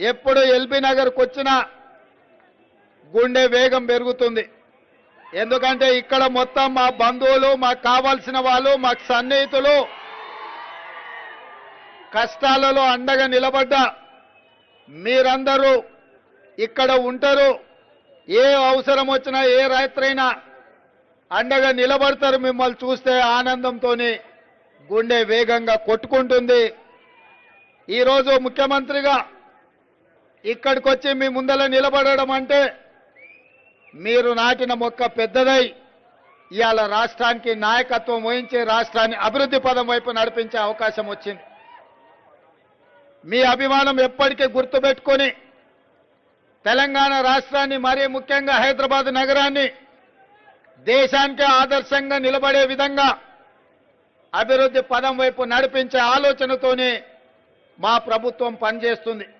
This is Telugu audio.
ఎప్పుడు ఎల్బీ నగర్కు వచ్చినా గుండె వేగం పెరుగుతుంది. ఎందుకంటే ఇక్కడ మొత్తం మా బంధువులు, మాకు కావాల్సిన వాళ్ళు, మాకు సన్నిహితులు కష్టాలలో అండగా నిలబడ్డా మీరందరూ ఇక్కడ ఉంటారు. ఏ అవసరం వచ్చినా ఏ రాత్రైనా అండగా నిలబడతారు. మిమ్మల్ని చూస్తే ఆనందంతోనే గుండె వేగంగా కొట్టుకుంటుంది. ఈరోజు ముఖ్యమంత్రిగా ఇక్కడికి వచ్చి మీ ముందర నిలబడడం అంటే మీరు నాటిన మొక్క పెద్దదై ఇవాళ రాష్ట్రానికి నాయకత్వం వహించి రాష్ట్రాన్ని అభివృద్ధి పదం వైపు నడిపించే అవకాశం వచ్చింది. మీ అభిమానం ఎప్పటికీ గుర్తుపెట్టుకొని తెలంగాణ రాష్ట్రాన్ని, మరీ ముఖ్యంగా హైదరాబాద్ నగరాన్ని దేశానికి ఆదర్శంగా నిలబడే విధంగా అభివృద్ధి పదం వైపు నడిపించే ఆలోచనతోనే మా ప్రభుత్వం పనిచేస్తుంది.